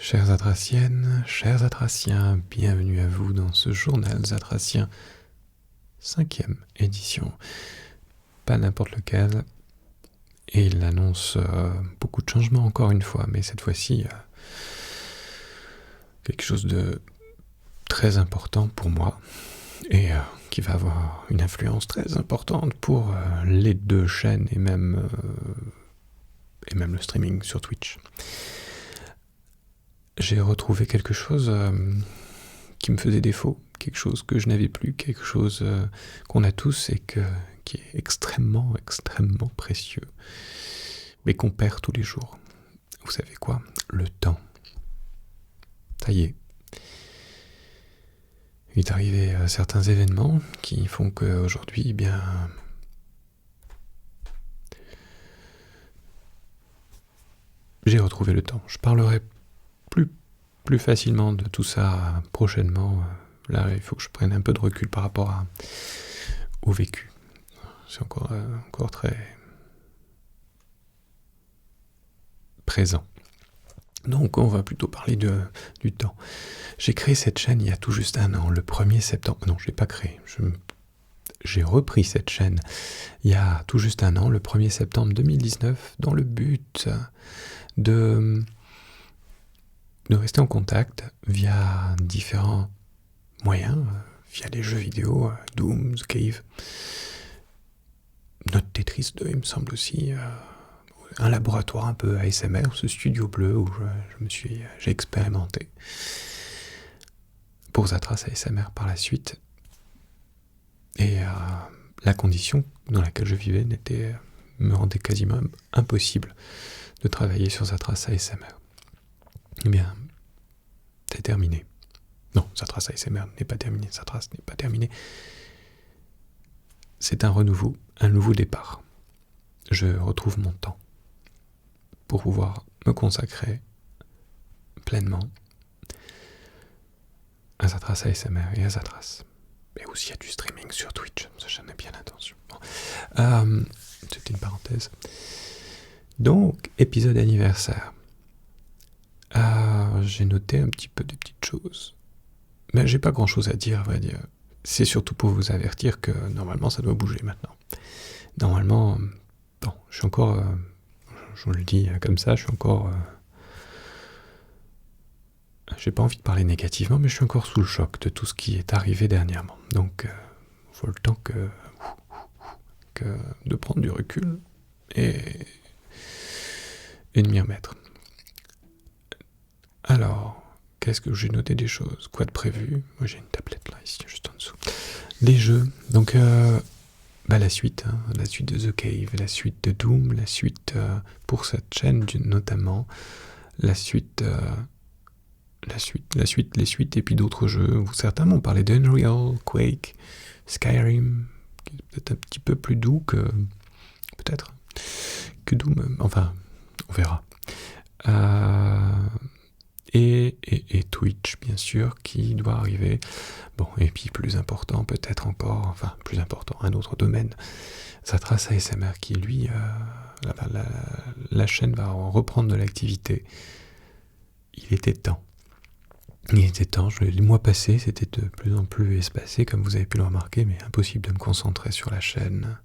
Chères Atraciennes, chers Atraciens, bienvenue à vous dans ce journal Zatracien, 5e édition. Pas n'importe lequel, et il annonce beaucoup de changements encore une fois, mais cette fois-ci, quelque chose de très important pour moi, et qui va avoir une influence très importante pour les deux chaînes, et même le streaming sur Twitch. J'ai retrouvé quelque chose qui me faisait défaut, quelque chose que je n'avais plus, quelque chose qu'on a tous et qui est extrêmement, extrêmement précieux, mais qu'on perd tous les jours. Vous savez quoi? Le temps. Ça y est. Il est arrivé certains événements qui font qu'aujourd'hui, eh bien, j'ai retrouvé le temps. Je parlerai plus facilement de tout ça prochainement. Là, il faut que je prenne un peu de recul par rapport au vécu. C'est encore très présent. Donc, on va plutôt parler du temps. J'ai créé cette chaîne il y a tout juste un an, le 1er septembre. Non, je ne l'ai pas créée. J'ai repris cette chaîne il y a tout juste un an, le 1er septembre 2019, dans le but de rester en contact via différents moyens, via les jeux vidéo, Doom, The Cave, notre Tetris 2, il me semble aussi, un laboratoire un peu ASMR, ce studio bleu où j'ai expérimenté pour Zatras ASMR par la suite. Et la condition dans laquelle je vivais me rendait quasiment impossible de travailler sur Zatras ASMR. Eh bien, c'est terminé. Non, Zatras ASMR n'est pas terminé, Zatras n'est pas terminé. C'est un renouveau, un nouveau départ. Je retrouve mon temps pour pouvoir me consacrer pleinement à Zatras ASMR et à Zatras. Mais aussi à du streaming sur Twitch, ça j'en ai bien l'intention. Bon. C'était une parenthèse. Donc, épisode anniversaire. J'ai noté un petit peu des petites choses. Mais j'ai pas grand chose à dire, à vrai dire. C'est surtout pour vous avertir que normalement ça doit bouger maintenant. Normalement, bon, je suis encore, je vous le dis comme ça, je suis encore, j'ai pas envie de parler négativement, mais je suis encore sous le choc de tout ce qui est arrivé dernièrement. Donc, il faut le temps de prendre du recul et de m'y remettre. Alors, qu'est-ce que j'ai noté des choses? Quoi de prévu? Moi j'ai une tablette là, ici, juste en dessous. Les jeux, donc la suite de The Cave, la suite de Doom, la suite pour cette chaîne notamment, les suites, et puis d'autres jeux. Certains m'ont parlé d'Unreal, Quake, Skyrim, qui est peut-être un petit peu plus doux que Doom, enfin, on verra. Et Twitch, bien sûr, qui doit arriver. Bon, et puis plus important, peut-être encore, enfin, plus important, un autre domaine, Zatras ASMR, qui, lui, la chaîne va reprendre de l'activité. Il était temps. Les mois passés, c'était de plus en plus espacé, comme vous avez pu le remarquer, mais impossible de me concentrer sur la chaîne,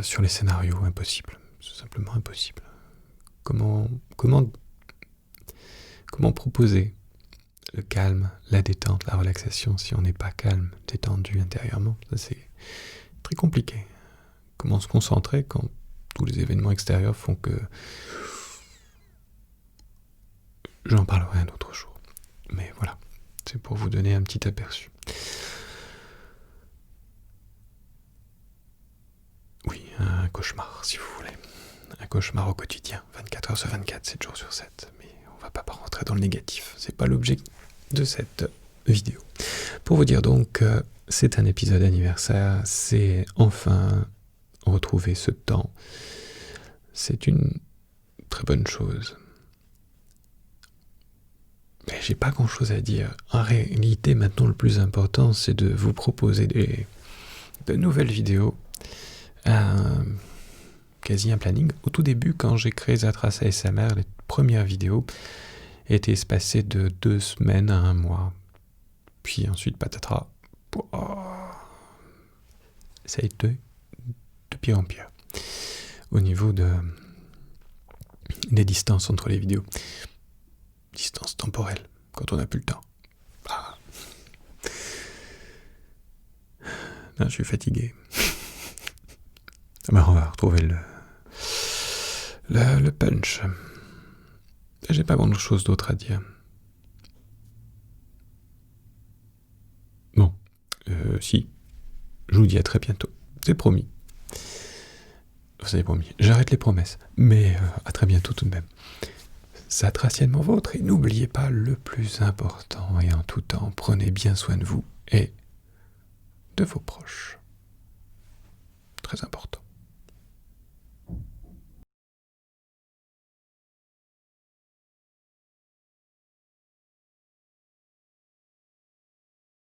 sur les scénarios, impossible. C'est simplement impossible. Comment proposer le calme, la détente, la relaxation si on n'est pas calme, détendu intérieurement? Ça, c'est très compliqué. Comment se concentrer quand tous les événements extérieurs font que... J'en parlerai un autre jour. Mais voilà, c'est pour vous donner un petit aperçu. Oui, un cauchemar, si vous voulez. Un cauchemar au quotidien, 24 heures sur 24, 7 jours sur 7. Mais on va pas rentrer dans le négatif, c'est pas l'objet de cette vidéo. Pour vous dire donc, c'est un épisode anniversaire, c'est enfin retrouver ce temps. C'est une très bonne chose. Mais j'ai pas grand chose à dire. En réalité, maintenant, le plus important, c'est de vous proposer de nouvelles vidéos. Quasi un planning. Au tout début, quand j'ai créé Zatras ASMR, les première vidéo était espacée de 2 semaines à 1 mois. Puis ensuite, patatras, ça a été de pire en pire. Au niveau des distances entre les vidéos. Distance temporelle, quand on n'a plus le temps. Ah. Non, je suis fatigué. Ben, on va retrouver le punch. J'ai pas grand chose d'autre à dire. Bon, si, je vous dis à très bientôt. C'est promis. Vous avez promis. J'arrête les promesses. Mais à très bientôt tout de même. Ça sera ciellement vôtre. Et n'oubliez pas le plus important. Et en tout temps, prenez bien soin de vous et de vos proches. Très important.